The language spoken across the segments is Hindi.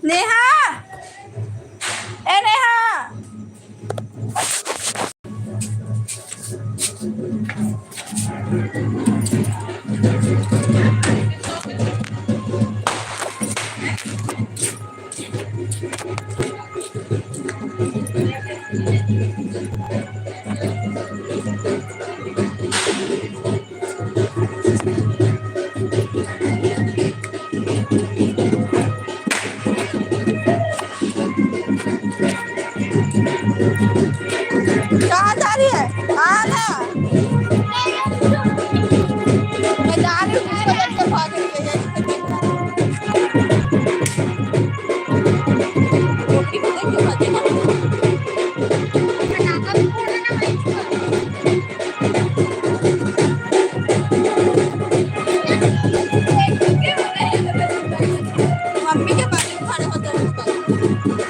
नेहा ए नेहा कहाँ जा रही है? हाँ ना मैं जा रही हूँ उसको देख के भाग रही है रोटी को देख के भागी ना मम्मी के पास खाने को दे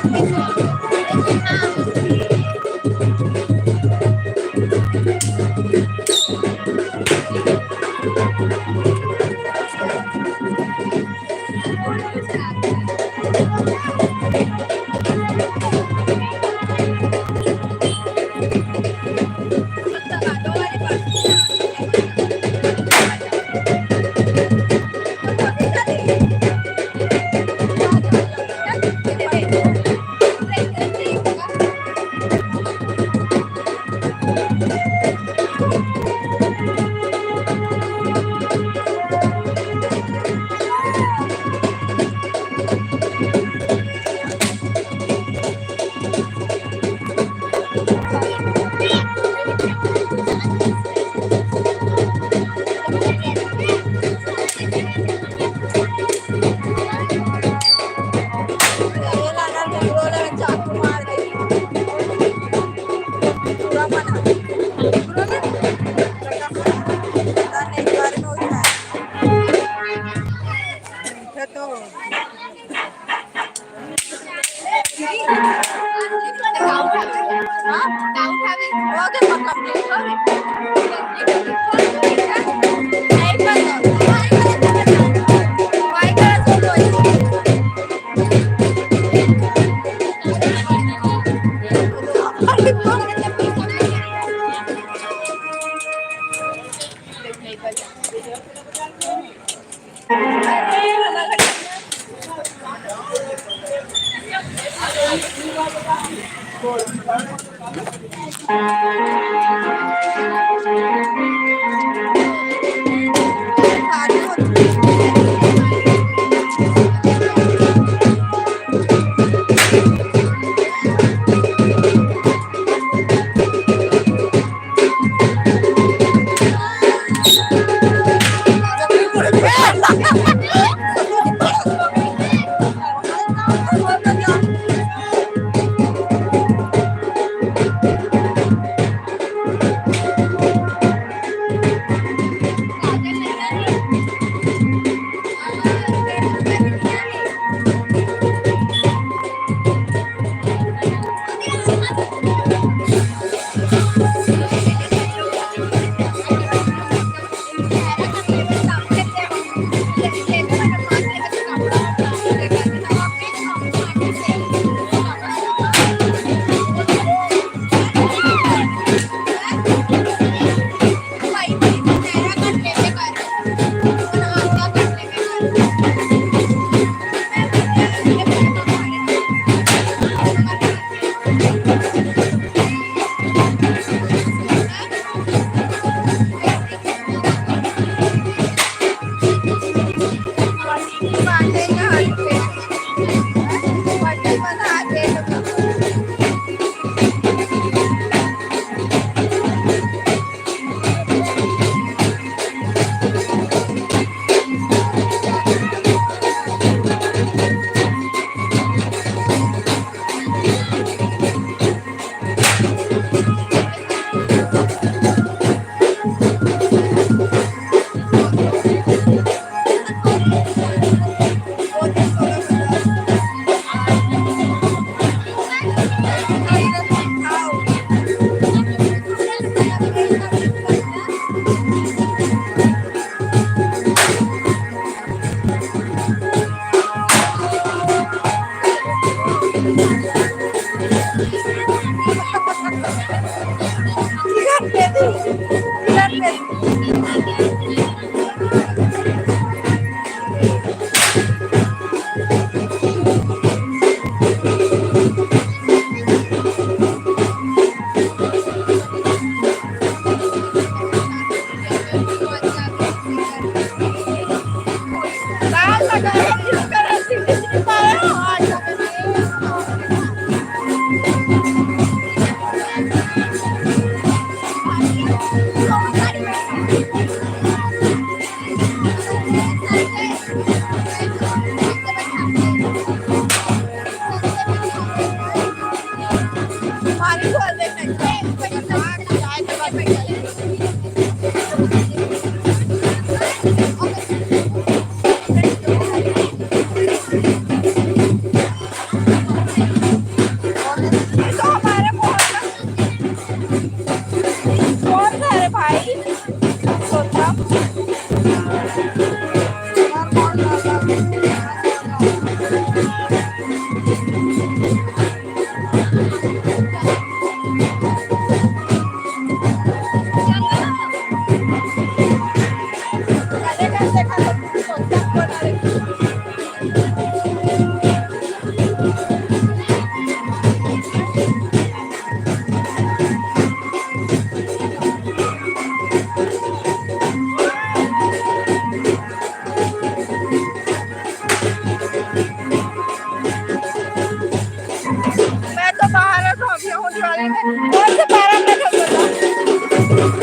मैं तो बाहर हो गया हूँ दिवाली में कौन से पैरा में कर बता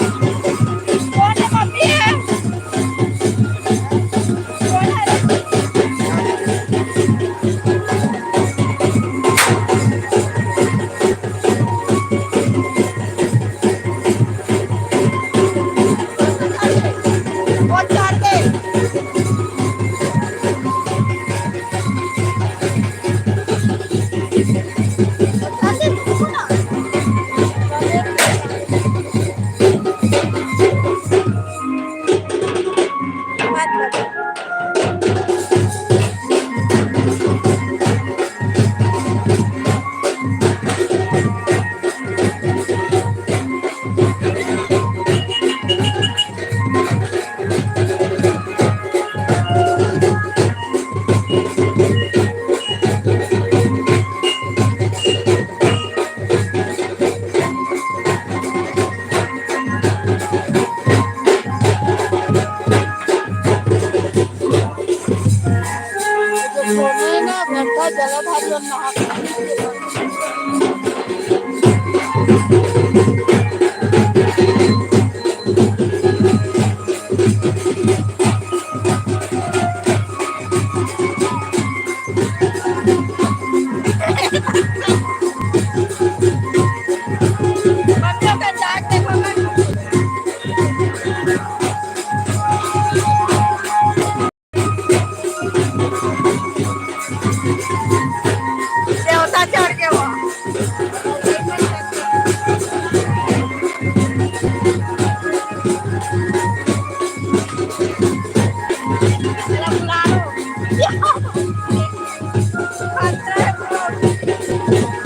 कौन है मम्मी है कौन है कौन चाहते सोने ना घंटा जलधार नहा मम्मियों का चाट देखो मैं देवता चढ़ के वो मेरा बुला लो खतरा है पूरा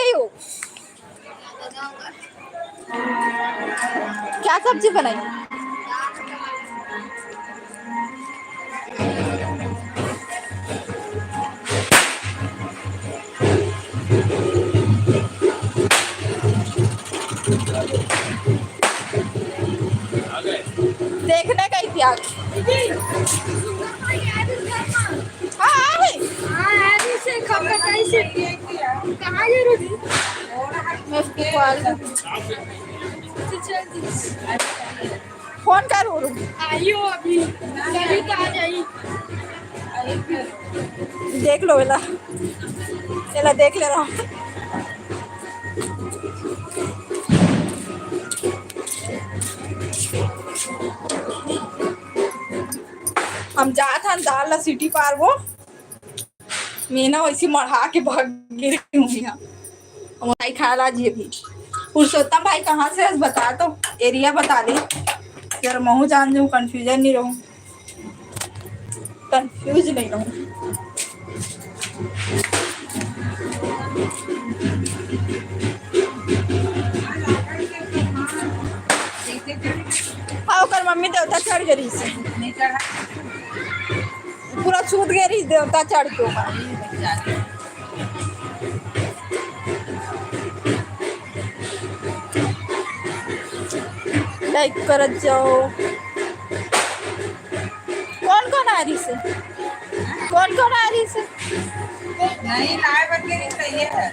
रही हो? क्या सब्जी बनाई? देखने गई थी आज। हाँ मैं उसकी फोन करूँ? आइयो अभी तो आ जाइए। देख लो बेला, चला देख ले रहा हूँ। हम जा था दाल ला सिटी पार वो मैं ना वैसी मढ़ा के भाग गिरी हूँ यहाँ। भाई खा ला जी भी। पुरुषोत्तम भाई कहाँ से बता तो एरिया बता दे जरा, मैं जान जाऊँ, कंफ्यूजन नहीं रहूँ, कंफ्यूज नहीं रहूँ। हाँ ओकर मम्मी देवता चढ़ गई से पूरा छूट गई देवता चढ़ के लाइक कर जाओ। कौन कौन आ रही से? कौन कौन आ रही से? नहीं लाए बच्चे नहीं चाहिए है।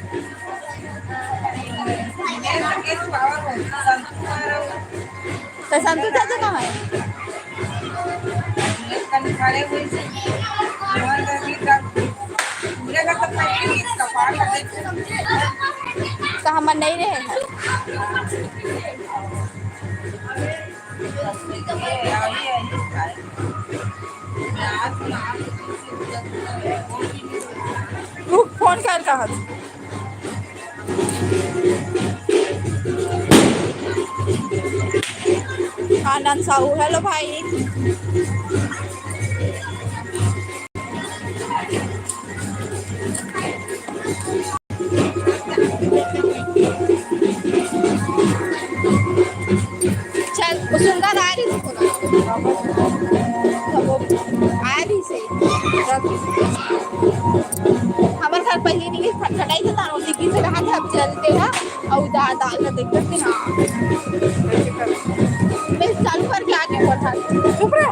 तो संतू चाचा कहाँ है? खड़े हुए तो हम नहीं रहे हैं। फोन कर कहा आनंद साहू, हेलो भाई। चल सुंदर आ रही से हमारे घर पहले नहीं खटखटाई थे तारों दिखी से कहा था अब चलते हैं और दाल का देख करते ना मैं चालू करके आगे बढ़ा। चुप रहे,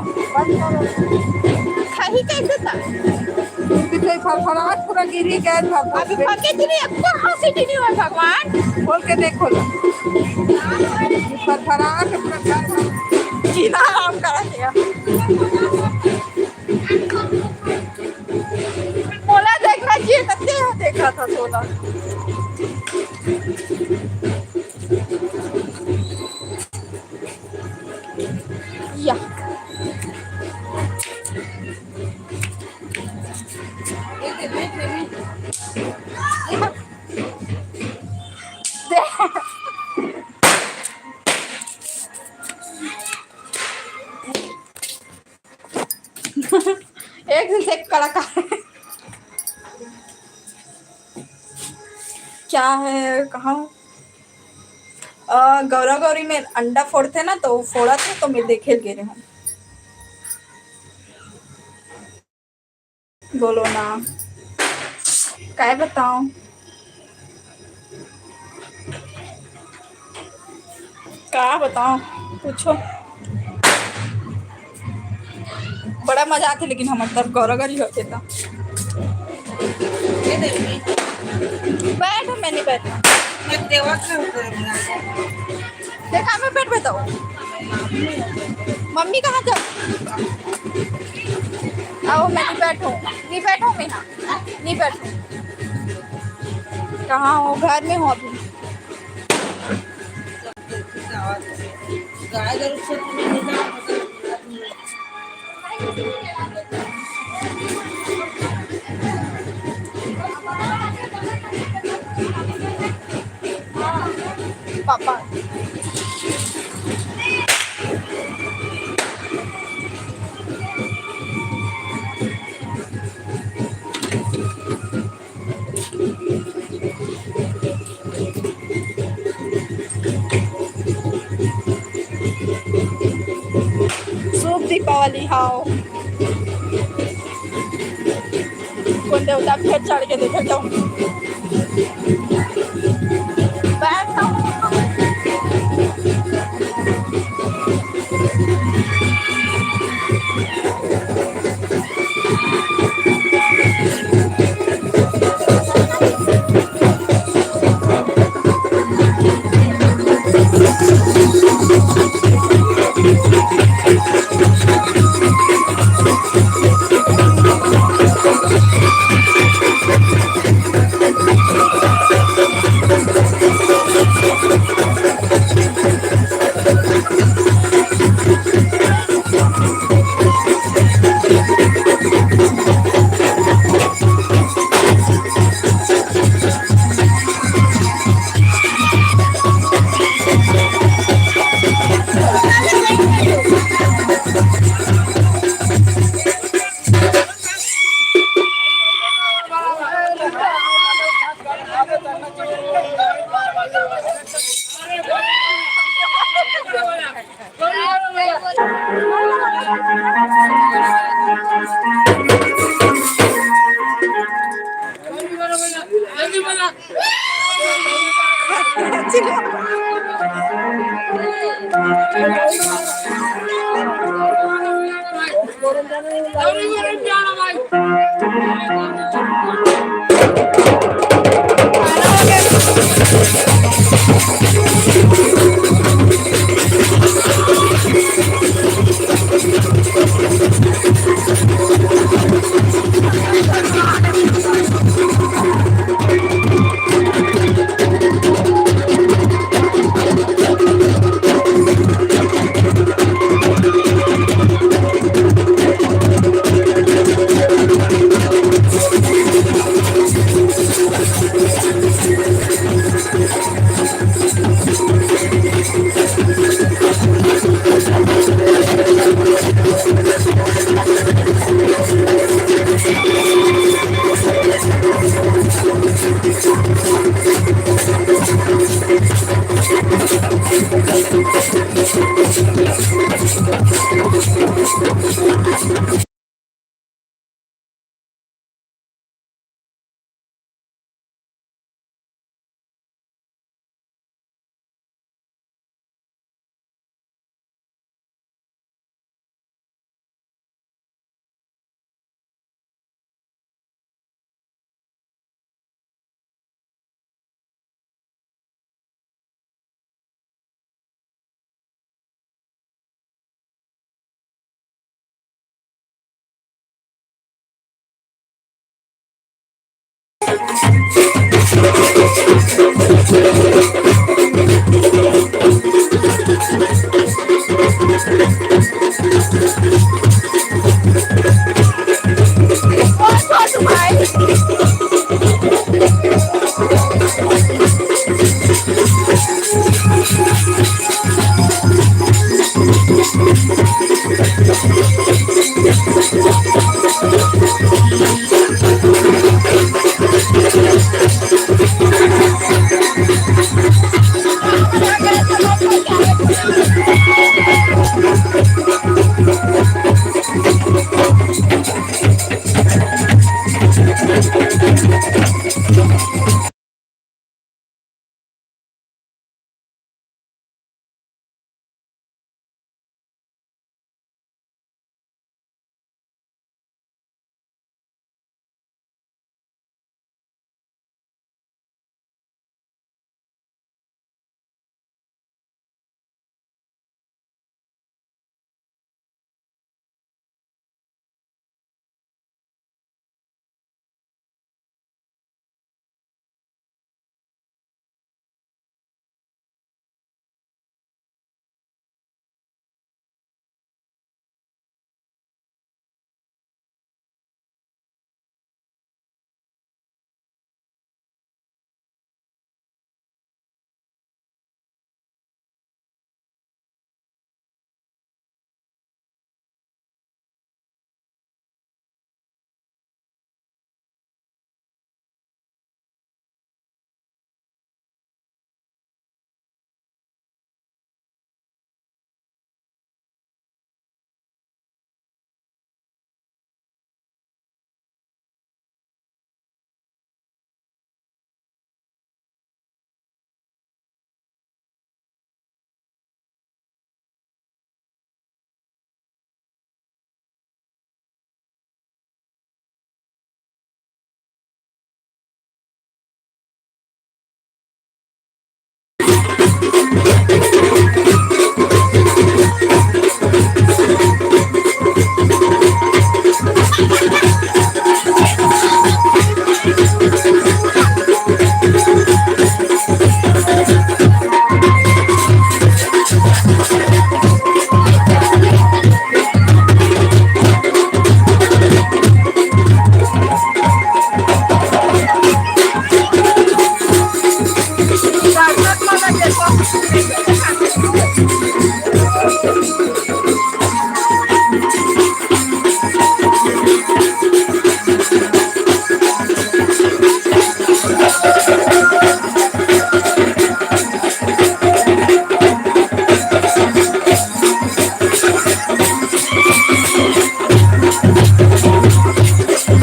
खाही कैसे था? फरफराहट पूरा गिरी गया था। अभी पके थी नहीं, अब कहाँ से नहीं हुआ भगवान? खोल के देखो ना, फरफराहट पूरा जीना आराम करा दिया। मोला देखना चाहिए तब देखा था सोना। या एक से एक कलाकार क्या है कहाँ? गौरा गौरी में अंडा फोड़ते ना तो फोड़ा थे तो मैं देखे गिरे हूँ। बोलो ना क्या बताऊं? क्या बताऊं पूछो। बड़ा मजा आती लेकिन हम तब गौरा गौरी होते था। बैठ मैं नहीं बैठा देखा मैं बैठ बताओ। मम्मी कहाँ जाओ? आओ मैं नहीं बैठूं, नहीं बैठूं मैं ना, नहीं बैठूं। कहाँ हो? घर में हो अभी? पापा दीपावली हाओ कोण देवता फिर चढ़ के देखे जाऊँ बैठ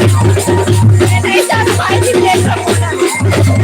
नहीं जान पाई थी देख रहा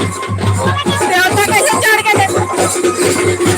देवता कैसे चढ़ के देखो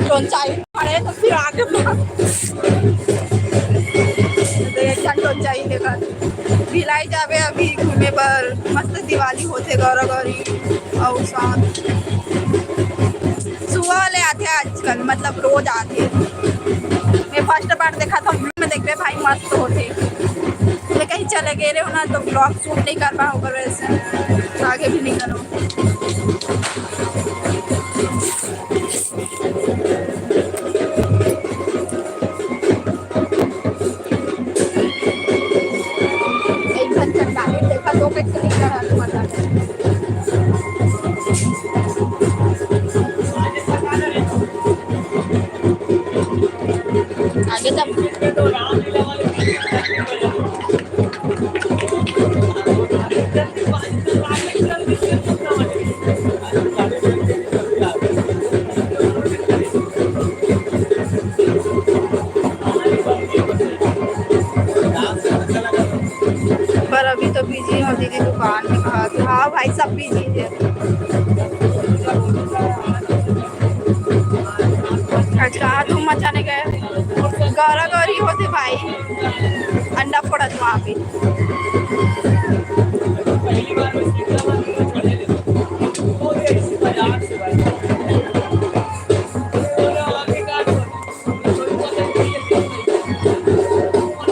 टोंचाई पड़े तो फिर आगे टोंचाई देखा भिलाई जावे अभी घूमे पर मस्त दिवाली होते गौरी और साथ सुबह वाले आते हैं आजकल मतलब रोज आते हैं। मैं फर्स्ट बार देखा था में देखते भाई मस्त होते मैं कहीं चले गए रहे हो ना तो ब्लॉग शूट नहीं कर पाओ पर वैसे आगे भी नहीं करो। देखा तो आगे तब पर अभी तो बिजी हो दीदी दुकान में कहा कि हाँ भाई सब बिजी है। आज कहा तुम मचाने गए गौरी होते भाई अंडा फोड़त वहाँ पे।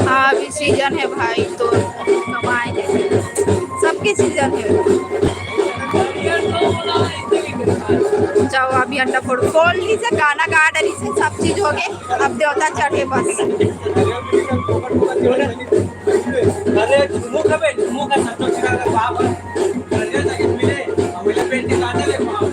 हाँ अभी सीजन है भाई तो कमाएंगे सबके सीजन है। जाओ अभी अंडा फोड़ बोलनी से गाना गा डरी से सब चीज हो गए अब देवता चढ़े बस। अरे झुमू का सत्तो छिका का बाप अरे जगह मिले हमें पेंटिंग आने ले बाप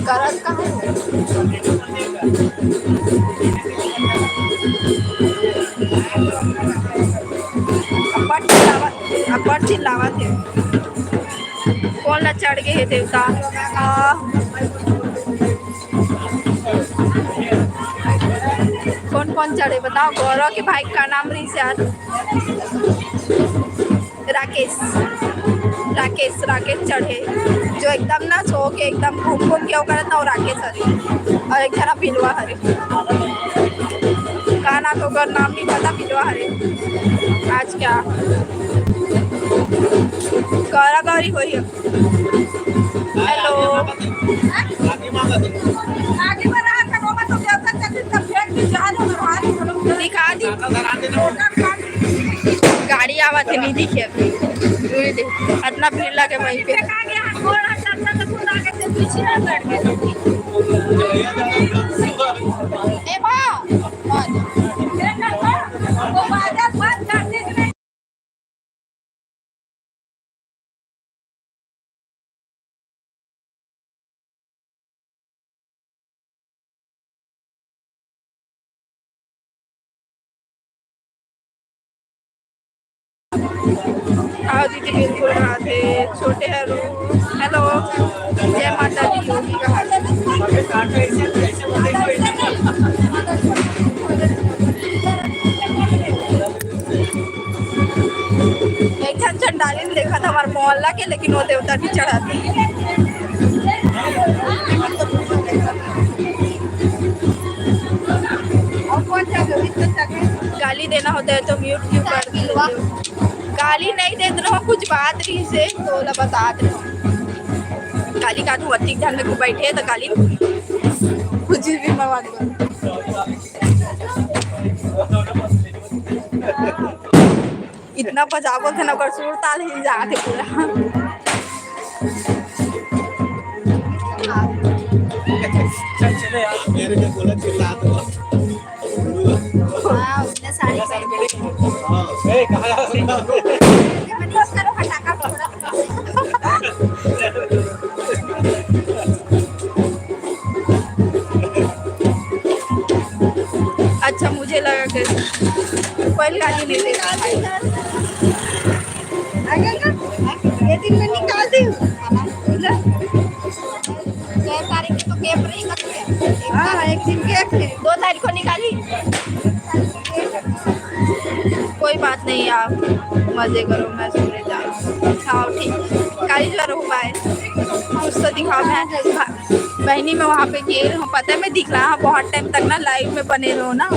करत कहाँ अपर चिल्लावत है कौन ला चढ़ गए है देवता। कौन कौन चढ़े बताओ। गौरव के भाई का नाम रिशाद राकेश राकेश राकेश चढ़े जो एकदम ना सो के एकदम घूम घूम के करत ना राकेश हरे और एक जना पिलवा हरे गाना तो कर नाम नहीं पता पिलवा हरे। आज क्या गौरी हुई है। हेलो दिखा दी गाड़ी आवा थे नहीं दिखे इतना भीड़ लगे वहीं पे। आओ दीदी बिल्कुल राधे छोटे हेलो हेलो जय माता दी योगी का एक चंडाली ने देखा था हमारे मोहल्ला के लेकिन वो देवता नहीं चढ़ाते। गाली देना होता है तो म्यूट क्यों कर दी। गाली नहीं दे रहा हूँ कुछ बात नहीं से तो बता रहा गाली का तू अधिक ध्यान में बैठे तो गाली कुछ भी मरवा दो। इतना बजावो थे ना सुर ताल ही जाते पूरा। मेरे को बोला चिल्ला दो उसने साड़ी अच्छा मुझे लगा कि पहले गाली नहीं देगा भाई। ये दिन में निकाल दी 6 तारीख को कैब रहेगा क्या? हाँ एक दिन गैप है 2 तारीख को निकाली। कोई बात नहीं आप मजे करो मैं सूर्य जाऊँ। हाँ ठीक काली जरूर बाय कुछ तो दिखाओ। मैं बहनी में वहाँ पे गई हूँ पता है मैं दिख रहा हूँ बहुत टाइम तक ना लाइव में बने रहो ना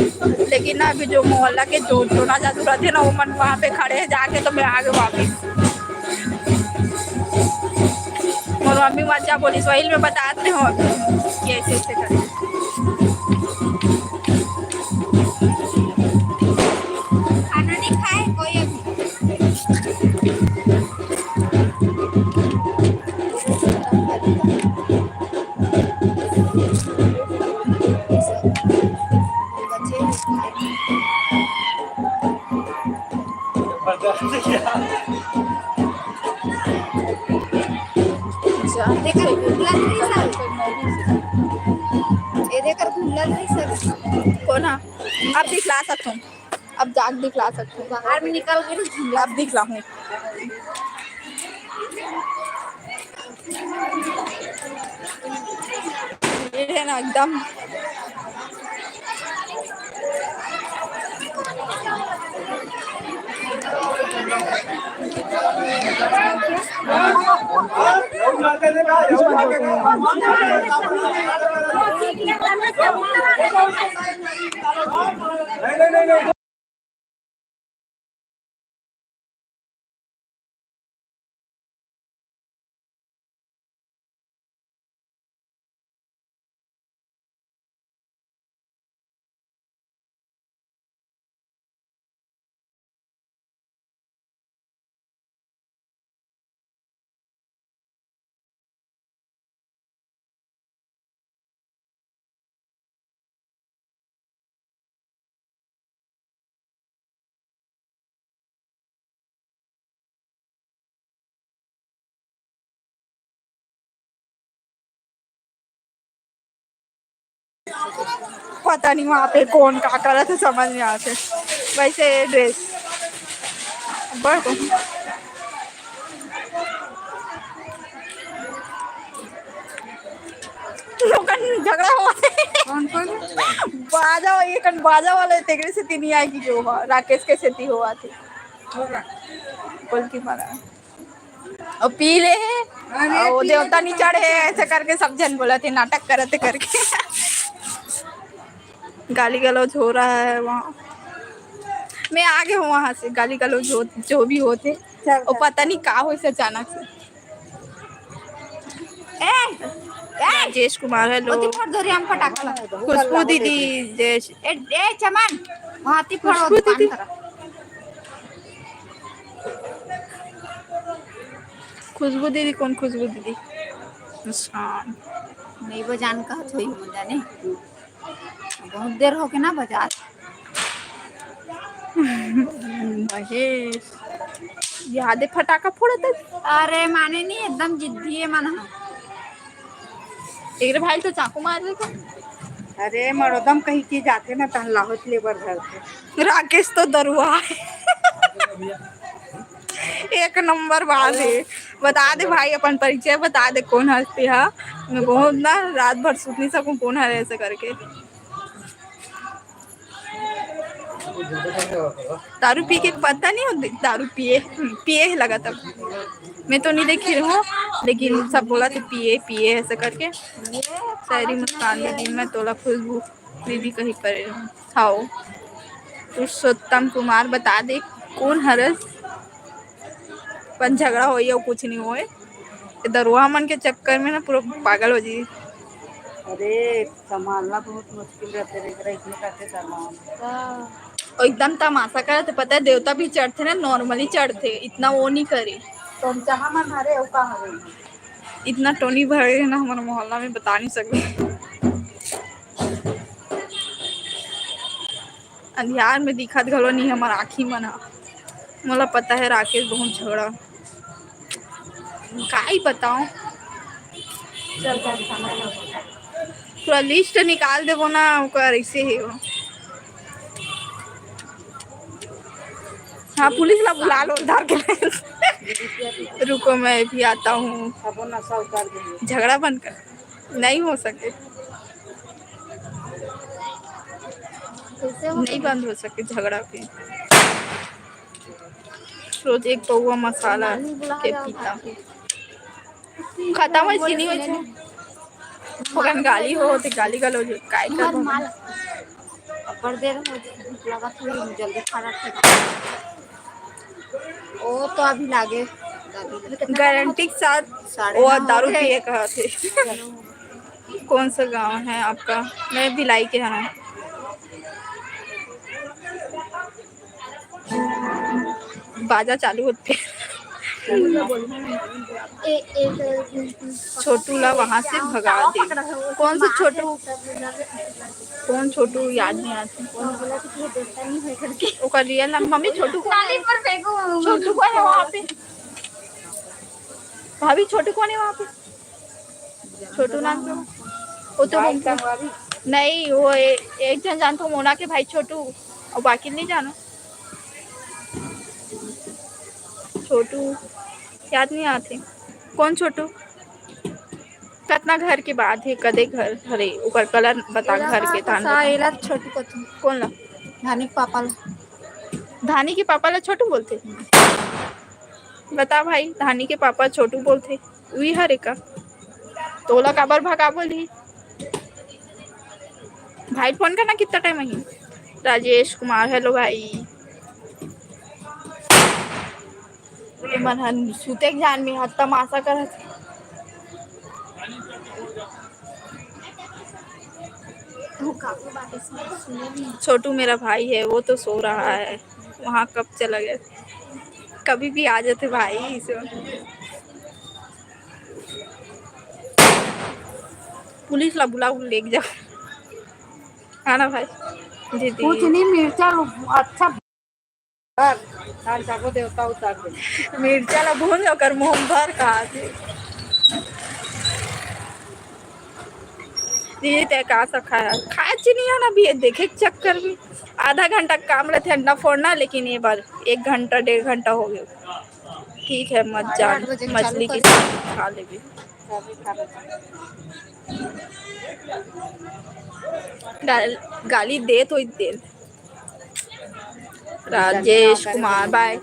लेकिन ना अभी जो मोहल्ला के जो ना जादू रहते ना वो मन वहाँ पे खड़े हैं जाके तो मैं आ गए वापिस। और मम्मी मजा बोली सोहिल में बताते हो कैसे ऐसे करें। खाना नहीं खाए कोई अभी जबरदस्त यार। देखकर घूमला नहीं सर ये देखकर घूमला नहीं सर को ना अब दिखला सकता हूँ अब जाग दिखला सकता हूँ बाहर में निकल गए अब दिखला हूँ। ये है ना एकदम नहीं पता नहीं वहाँ पे कौन क्या कर रहा था समझ नहीं आते वैसे ड्रेस बढ़ लोगन झगड़ा हुआ कौन कौन बाजा ये कन बाजा वाले तेगरे से तीन आई की जो हुआ राकेश के सेती हुआ थी बोल की मारा और पी ले है और वो देवता नहीं चढ़े ऐसे करके सब जन बोला थे नाटक करते करके गाली गलौज हो रहा है वहाँ मैं आगे हूँ वहाँ से गाली गलौज जो भी होते और पता नहीं कहा हो इसे अचानक से राजेश कुमार हेलो हम पटाखा लगा खुशबू दीदी जयेश ए चमन हाथी फोड़ो खुशबू दुकान दीदी करा खुशबू दीदी कौन खुशबू दीदी मुस्कान नहीं बजान का थोड़ी हो जाने बहुत देर हो के ना बजा महेश यादें फटाका फोड़ा था अरे माने नहीं एकदम जिद्दी है मन एक भाई तो चाकू मार देगा अरे मरोदम कहीं की जाते ना तहन लाहौत लेबर घर के राकेश तो दरुआ है एक नंबर बात है बता दे भाई अपन परिचय बता दे कौन हंसती है मैं बहुत ना रात भर सुत नहीं सकूं कौन है ऐसे करके दारू पी के पता नहीं होती दारू पिए पिए लगा तब मैं तो नहीं देखी हूँ लेकिन सब बोला तो पिए पिए ऐसे करके शायरी मुस्कान दीदी मैं तोला खुशबू दीदी कहीं पर खाओ पुरुषोत्तम कुमार बता दे कौन हरस पन झगड़ा हो या कुछ नहीं होए दरुआ मन के चक्कर में ना पूरा पागल हो जी अरे संभालना बहुत मुश्किल रहते रे इसमें कैसे करना और एकदम तमाशा करे तो पता है देवता भी चढ़ते ना नॉर्मली चढ़ते इतना वो नहीं करे तो हम जहाँ मन हरे वो कहाँ हरे इतना टोनी भरे ना हमारे मोहल्ला में बता नहीं सकते अंधियार में दिखत घलो नहीं हमारा आँखी मना मला पता है राकेश बहुत झगड़ा का ही बताऊं पूरा लिस्ट निकाल देवो ना ओकर ऐसे है वो हाँ पुलिस ला बुला लो उधार के लिए। रुको मैं भी आता हूँ। अब वो नशा उतार देंगे। झगड़ा बंद कर, नहीं हो सके, नहीं बंद हो सके झगड़ा पे। रोज एक पौवा मसाला के पीता खत्म है चीनी हो छे। ओकन गाली हो तो गाली गलो जो काय कर पर देर हो लगा थोड़ी जल्दी खाना खा। ओ तो अभी लागे गारंटी के साथ वो दारू पिए कहा थे। कौन सा गांव है आपका? मैं भिलाई के हूँ। बाजा चालू होते। छोटू ला वहाँ से भगा दे। कौन सा छोटू? कौन छोटू याद नहीं आती। ओका रियल नाम मम्मी छोटू कौन है? छोटू कौन है वहाँ पे? भाभी छोटू कौन है वहाँ पे? छोटू नाम क्यों? वो तो नहीं, वो एक जन जानता हूँ मोना के भाई छोटू, और बाकी नहीं जाना। छोटू याद नहीं आते। कौन छोटू? कितना घर के बाद है कदे घर हरे ऊपर कलर बता घर के धान साइला छोटू को कौन ला? धानी पापा धानी के पापा ला छोटू बोलते? बता भाई, धानी के पापा छोटू बोलते वही हरे का तोला काबर भगा बोली। भाई फोन करना कितना टाइम है? राजेश कुमार हेलो भाई। मन सुते जान में हद तमाशा कर। छोटू मेरा भाई है, वो तो सो रहा है। वहाँ कब चला गया? कभी भी आ जाते भाई इसे। पुलिस ला बुला ले जाओ। है ना भाई? दीदी कुछ नहीं मिर्चा अच्छा को देवता उतार दे। मिर्चा ला भून कर मुँह भर कहा थे। दीदी ते का सा खाया खाया चीनी है ना भी देखे चक्कर में आधा घंटा काम रहते अंडा फोड़ना, लेकिन ये बार 1 घंटा 1.5 घंटा हो गया। ठीक है मत जान, मछली की खा ले भी। गाली दे तो दे। राजेश कुमार बाय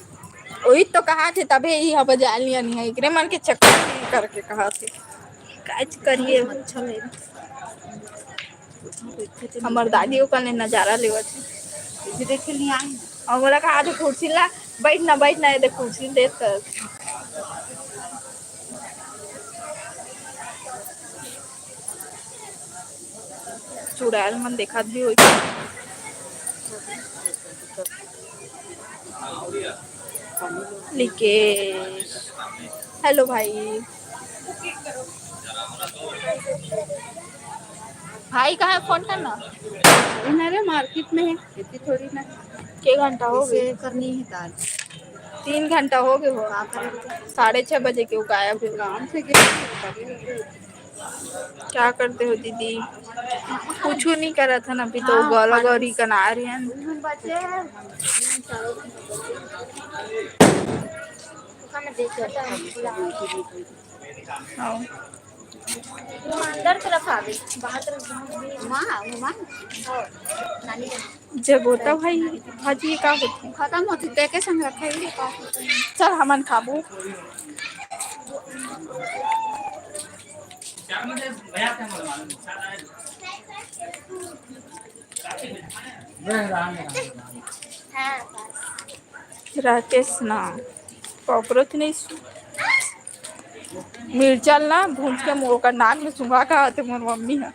वही तो कहा थे तभी यहाँ बजा लिया नहीं है इकरे मन के चक्कर नहीं करके कहा थे काज करिए। अच्छा ले हमार दादियों का ने नजारा लेवत है देखे नहीं आई और बोला कहा थे कुर्सी ला बैठ ना दे कुर्सी दे कर। चुड़ैल मन देखा भी हो। लिकेश हेलो भाई। भाई कहाँ है? फोन करना मेरे मार्केट में है इतनी थोड़ी ना के घंटा हो गए? करनी है तार 3 घंटा हो गए हो। 6:30 बजे के गायब हो। काम से क्या करते हो दीदी? कुछ नहीं करा था ना अभी तो गौला गौरी कना रही है। अंदर तरफ आ गई बाहर तरफ माँ जब होता भाई भाजी का होती खत्म होती देखे संग रखे चल हमन खाबू। राकेश ना कॉकरोच नहीं मिर्चल ना भून के मोर का नाक में सुंघा का आते मोर मम्मी है।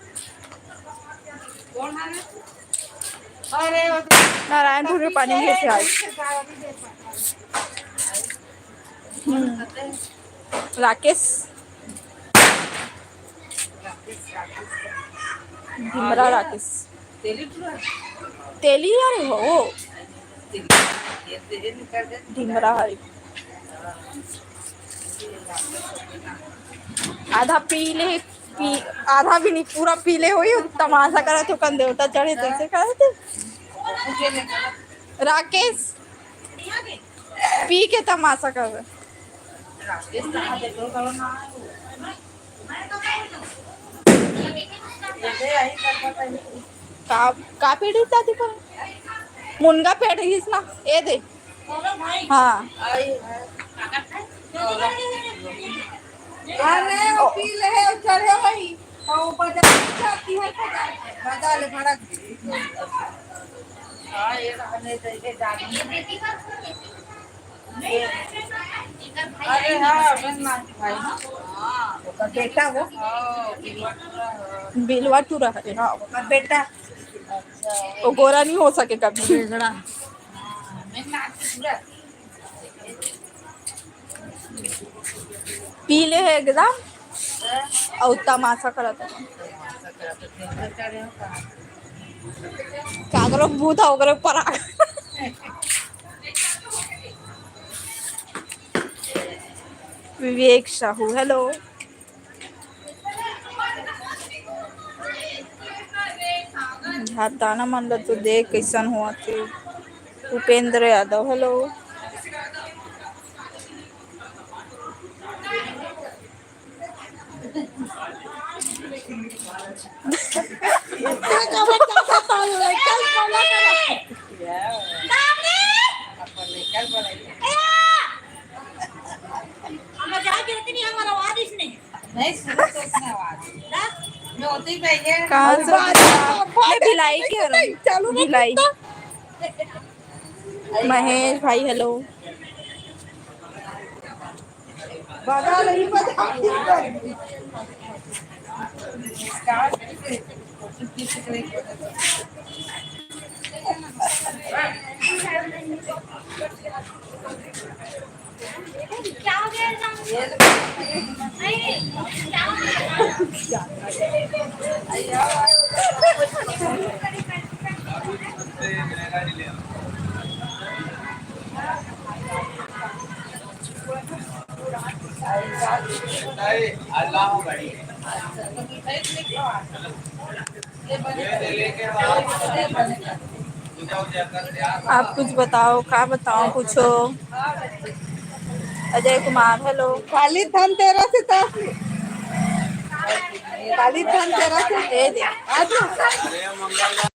नारायणपुर में पानी कैसे आए? राकेश धिमरा राकेश तेली यार हो धिमरा हरी आधा पीले आधा भी नहीं पूरा पीले हुई तमाशा करा तो कन देवता चढ़े तो करे थे। राकेश पी के तमाशा कर रहे। राकेश कहाँ देखो करो ना ये आई कर पता नहीं का पेड़ दादी पर मुनगा पेड़ हिस ना ए दे हाँ आई है अरे वो पी ले है चढ़े भाई और ऊपर जाती है बता ले भड़क हाँ ये रहने चाहिए जाने अरे हाँ मैं नाच भाई हाँ उसका बेटा वो बिलवा टू रहा है हाँ उसका बेटा वो गोरा नहीं हो सके कभी बिगड़ा मैं नाच पूरा पीले है एकदम और तमाशा करता क्या करो भूत हो करे पर आ विवेक साहू हेलो दाना मन तो देख कैसन हुआ थे उपेंद्र यादव हेलो नहीं सुनो तो इसने आवाज मैं होती ही पहले कहाँ से मैं भिलाई के चलो भिलाई महेश भाई हेलो बता नहीं पता क्या हो गया अल्लाह बड़ी आप कुछ बताओ क्या बताओ पूछो अजय कुमार हेलो काली धनतेरस से काली धनतेरस से दे दे आज अरे मंगल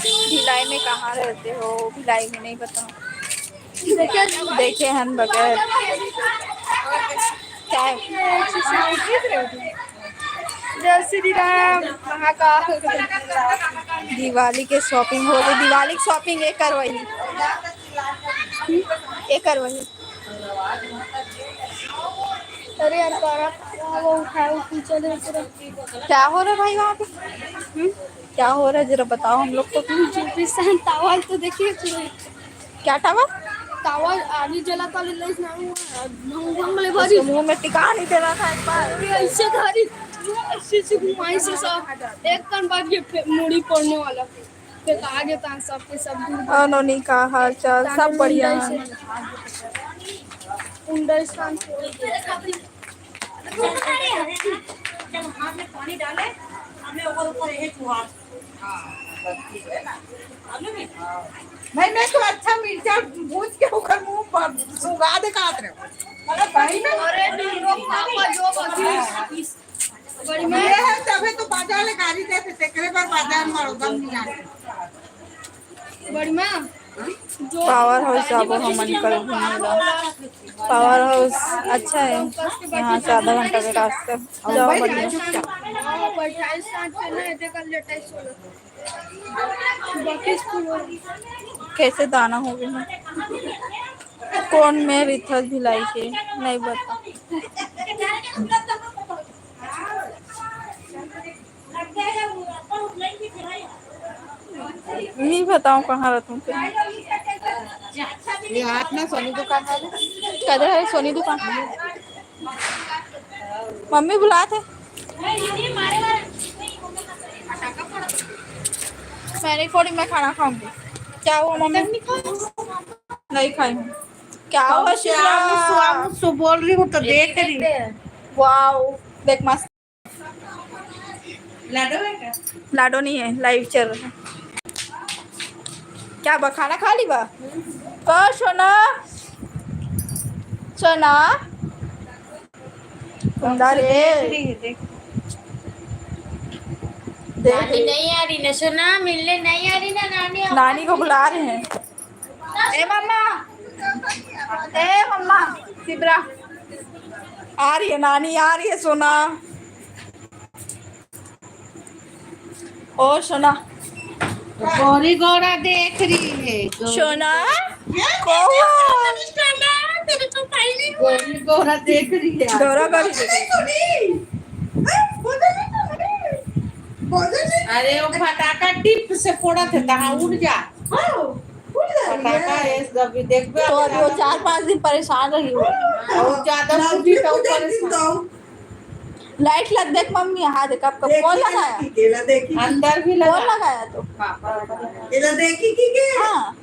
भिलाई में कहाँ रहते हो भिलाई में नहीं पता देखे हम बगैर क्या है? जय श्री राम महाकाल दिवाली के शॉपिंग हो गई दिवाली की शॉपिंग एक करवाई अरे यार तारा वो उठाओ पीछे ले पूरा क्या हो रहा है भाई वहाँ पे क्या हो रहा है जरा बताओ हम लोग को पाकिस्तान तावा तो देखिए पूरा क्या टावर तावा आगे जला तो ले ना हमले उसके भरी मुंह में टिका नहीं दे रहा था एक बार अरे ऐसे धरी ऐसे से घुमाई से सब एक कन बाद ये मुड़ी पड़ने वाला फिर आगे ता सबके सब और नोनी का हाल चाल सब बढ़िया है उंडरस्टैंड जब हाथ में पानी डाले हमें ऊपर एक हुआ नहीं तो अच्छा मिर्चा भूज के ऊपर मुंह पर सुगा दे काट रहे मतलब भाई में अरे पापा जो बची बड़ी मैं ये है तबे तो बाजार ले गाड़ी देते तेकरे पर बाजार मारो दम नहीं आते बड़ी मैं पावर हाउस जाबो हमन कल घूमे ला। पावर हाउस अच्छा है, यहाँ से आधा घंटा के रास्ते। जाओ बढ़िया। हाँ, पर 28 से ना ऐसे कर ले 28 बाकी स्कूल कैसे दाना हो गए हैं? कौन में रिथस भिलाई के नहीं बता। नहीं बताऊं कहाँ रहता फिर। ये हाथ में सोनी दुकान वाले कदर है सोनी दुकान। मम्मी बुलाते। मैंने थोड़ी मैं खाना खाऊंगी। क्या हुआ मम्मी? नहीं खाई हूँ। क्या हुआ शिवा? मुझसे बोल रही हूँ तो देख रही हूँ। वाओ देख मस्त। लाडो है क्या? लाडो नहीं है, लाइव चल रहा है। क्या बा खाना खा ली बा? कहाँ सोना? सोना कुंदा रे देख नानी नहीं आ रही ना सोना, मिलने नहीं आ रही ना नानी। नानी को बुला रहे हैं। ए मम्मा, ए मम्मा सिब्रा आ रही है, नानी आ रही है सोना। और सोना गौरी गौरा देख रही है। सोना गौरी गौरा देख रही है। गौरा गौरी अरे वो फटाका टिप से फोड़ा थे तहाँ उड़ जा। फटाका अभी देख तो अभी वो 4-5 दिन परेशान रही हो। और ज्यादा फूटी तो परेशान। लाइट लग देख मम्मी, हाँ देख आपका कौन लगाया? अंदर भी कौन लगा। लगाया तो? देखी की हाँ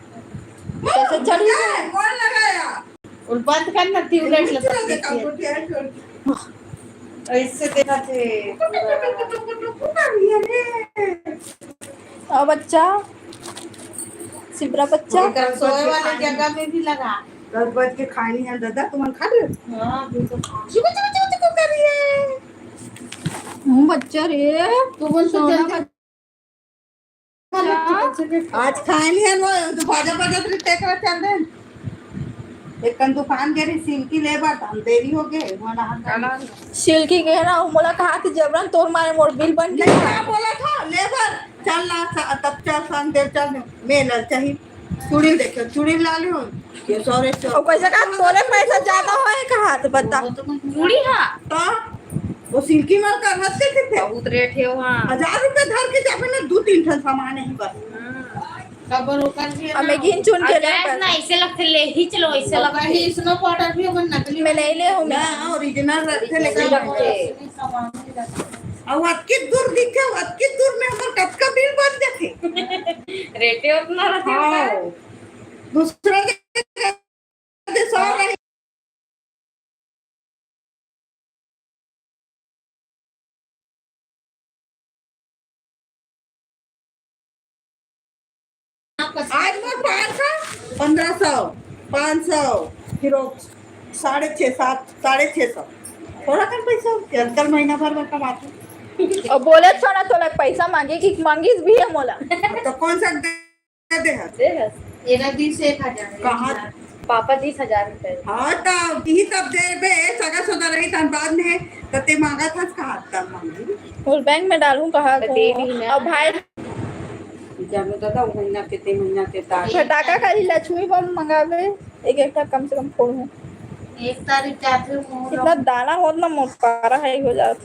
कैसे चढ़ी है? कौन लगाया? और बंद करना ट्यूबलाइट लगा। ऐसे देखा थे। और बच्चा सिब्रा बच्चा सोए वाले जगह में भी लगा। 10 बज के खानी है दादा, तुम खा रहे हो? हाँ चुप कर रही है। बच्चा रे तू बोल तो सोना आज खानी है वो तो बाजा बाजा तो टेकरा चल रहे। एक कन दुकान के रही सिल्की ले बात हम देरी हो गए वहां काला सिल्की के ना मोला कहा कि जबरन तोर मारे मोर बिल बन नहीं क्या बोला था लेबर चल ना तब चल संग दे चल मेला चाहिए चूड़ी देखो चूड़ी ला लियो ये सौरे और कैसे का तोरे पैसा ज्यादा होए कहा तो बता। चूड़ी हाँ तो वो सिल्की माल का हंसते थे बहुत रेट है वहाँ। 1000 रुपए धर के जाबे ना 2-3 ठन सामान है बस खबर होकर भी हमें गिन चुन के ले गैस ना ऐसे लगते ले ही चलो ऐसे लगता है। कहीं स्नो पाउडर भी अपन नकली मैं नहीं ले हूँ मैं। ना ओरिजिनल रखे लेकर और अतके दूर दिखे अतके दूर में हमर कब का बिल बन जाते रेटे उतना रहते हां दूसरा दे सौ रही आज मोर 1500 500 फिर 650 थोड़ा कम पैसा कल महीना भर में कमाते और बोले सोना तोला पैसा मांगे कि मांगीस भी है मोला। तो कौन सा दे है एना 10,000 कहाँ पापा 10,000 रुपए। हाँ तब ही तब दे बे सगा सौदा रही तन बाद में तते मांगा था कहाँ तब मांगी और बैंक में डालूं कहा तो दे दी ना। और भाई जब दादा महीना के तार फटाका खाली लक्ष्मी बम मंगावे एक कम से कम फोड़ू। 1 तारीख जाते हो इतना दाना हो ना मोटारा है हो जाता।